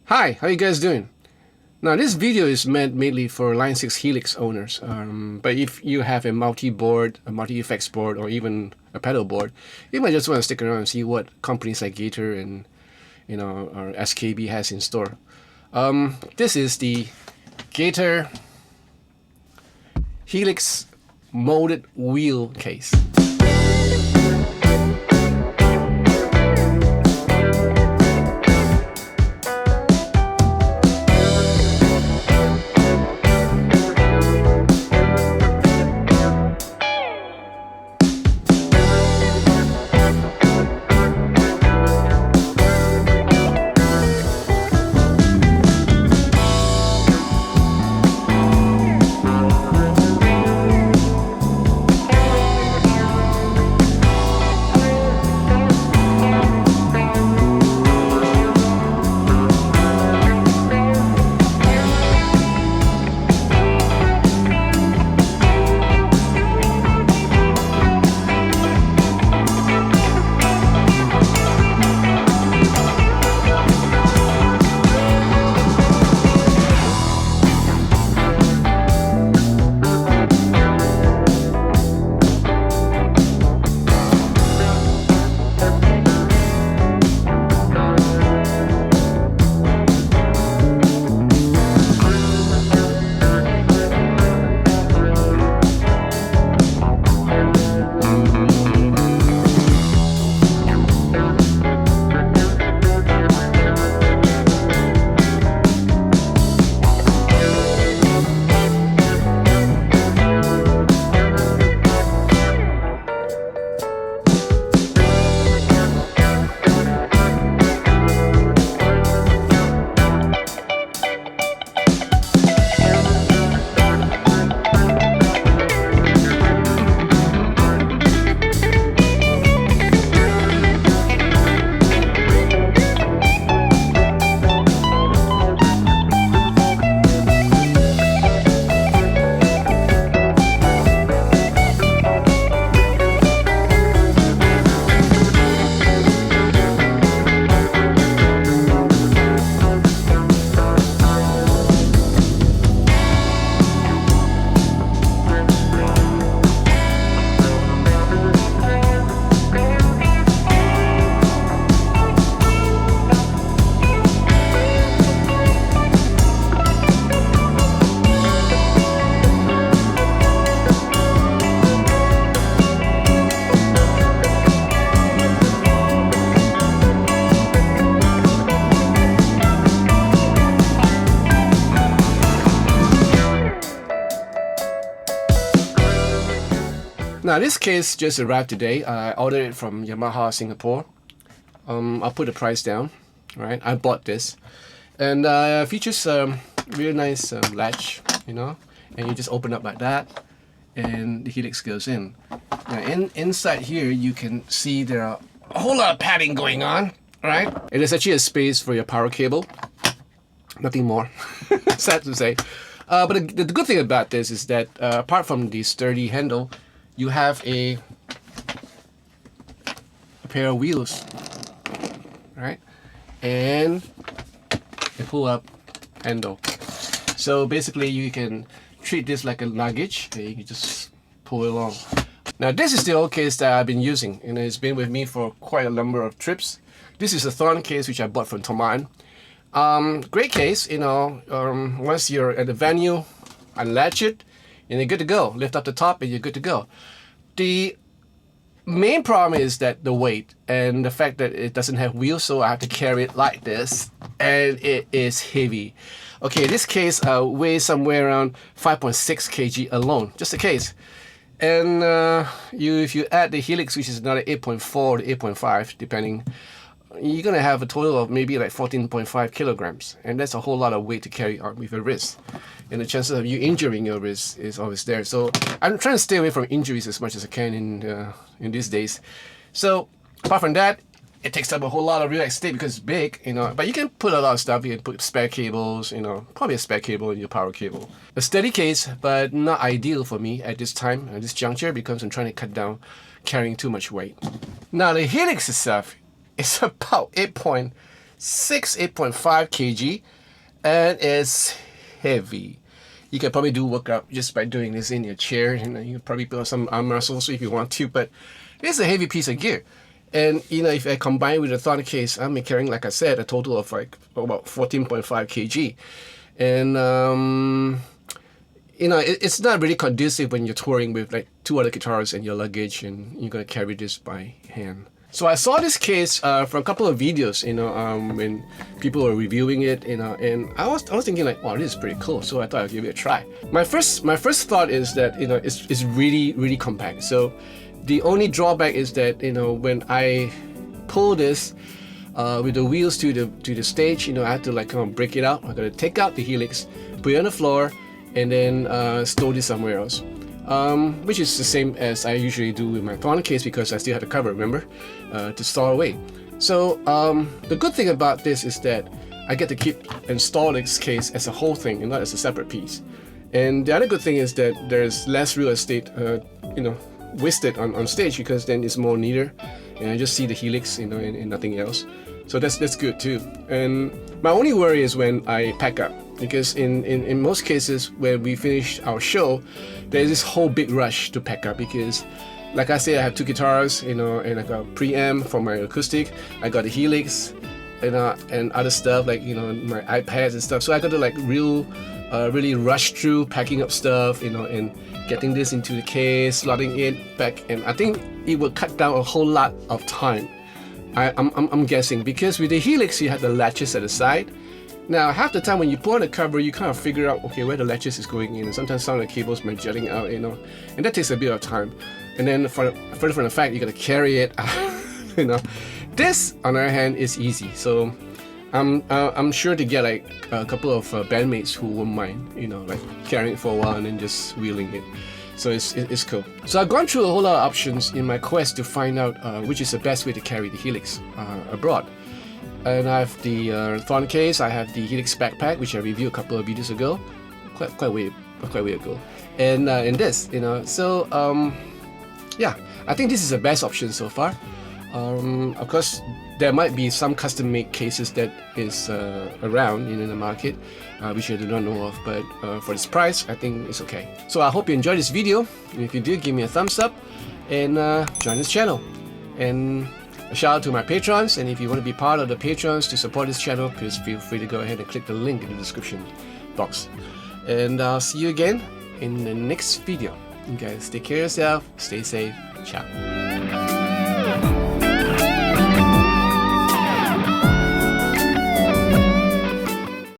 Hi, how you guys doing? Now this video is meant mainly for Line 6 Helix owners, but if you have a multi-board, a multi-effects board, or even a pedal board, you might just want to stick around and see what companies like Gator and or SKB has in store. This is the Gator Helix molded wheel case. Now this case just arrived today. I ordered it from Yamaha Singapore. I'll put the price down. Right, I bought this, and features really nice latch, and you just open up like that, and the Helix goes in. Now inside here you can see there are a whole lot of padding going on. Right, and there's actually a space for your power cable. Nothing more. Sad to say, but the good thing about this is that apart from the sturdy handle, you have a pair of wheels, right? And a pull-up handle. So basically you can treat this like a luggage, and you can just pull it along. Now this is the old case that I've been using, and it's been with me for quite a number of trips. This is a Thorn case which I bought from Toman. Great case, once you're at the venue, unlatch it, and you're good to go. Lift up the top and you're good to go. The main problem is that the weight and the fact that it doesn't have wheels, so I have to carry it like this, and it is heavy. Okay, this case weighs somewhere around 5.6 kg alone, just a case. And if you add the Helix, which is another 8.4 to 8.5, depending, you're gonna have a total of maybe like 14.5 kilograms, and that's a whole lot of weight to carry on with your wrist, and the chances of you injuring your wrist is always there. So I'm trying to stay away from injuries as much as I can in these days. So apart from that, it takes up a whole lot of real estate because it's big, but you can put a lot of stuff. You can put spare cables, probably a spare cable in your power cable. A steady case, but not ideal for me at this time, at this juncture, because I'm trying to cut down carrying too much weight. Now the Helix itself is about 8.5 kg, and it's heavy. You can probably do workout just by doing this in your chair. You know, you can probably build some arm muscles if you want to, but it's a heavy piece of gear. And you know, if I combine with the thorn case, I'm carrying, like I said, a total of like about 14.5 kg. And you know, it's not really conducive when you're touring with like 2 other guitars and your luggage, and you're gonna carry this by hand. So I saw this case from a couple of videos, you know, when people were reviewing it, you know, and I was thinking like, wow, this is pretty cool. So I thought I'd give it a try. My first thought is that, you know, it's really compact. So the only drawback is that, you know, when I pull this with the wheels to the stage, you know, I have to like kind of break it out. I gotta take out the helix, put it on the floor, and then store this somewhere else. Which is the same as I usually do with my thorn case, because I still have the cover, remember, to store away. So the good thing about this is that I get to keep and store this case as a whole thing and not as a separate piece. And the other good thing is that there's less real estate, you know, wasted on stage, because then it's more neater, and I just see the helix, you know, and nothing else. So that's good too. And my only worry is when I pack up, because in most cases when we finish our show, there's this whole big rush to pack up, because like I said, I have 2 guitars, you know, and I got preamp for my acoustic, I got the helix, and other stuff like, you know, my iPads and stuff. So I got to like really rush through packing up stuff, you know, and getting this into the case, slotting it back, and I think it will cut down a whole lot of time. I'm guessing, because with the helix you have the latches at the side. Now half the time when you pull on the cover, you kind of figure out, okay, where the latches is going in, and sometimes some of the cables might jutting out, you know, and that takes a bit of time. And then further from the fact, you gotta carry it you know. This on the other hand is easy, so I'm sure to get like a couple of bandmates who won't mind, you know, like carrying it for a while and then just wheeling it. So it's cool. So I've gone through a whole lot of options in my quest to find out which is the best way to carry the helix abroad. And I have the thorn case, I have the helix backpack, which I reviewed a couple of videos ago, quite a way ago, and this, you know. So yeah, I think this is the best option so far. Of course, there might be some custom-made cases that is around in the market, which I do not know of, but for this price, I think it's okay. So I hope you enjoyed this video, and if you do, give me a thumbs up, and join this channel. And a shout out to my patrons, and if you want to be part of the patrons to support this channel, please feel free to go ahead and click the link in the description box. And I'll see you again in the next video. You guys take care of yourself, stay safe, ciao.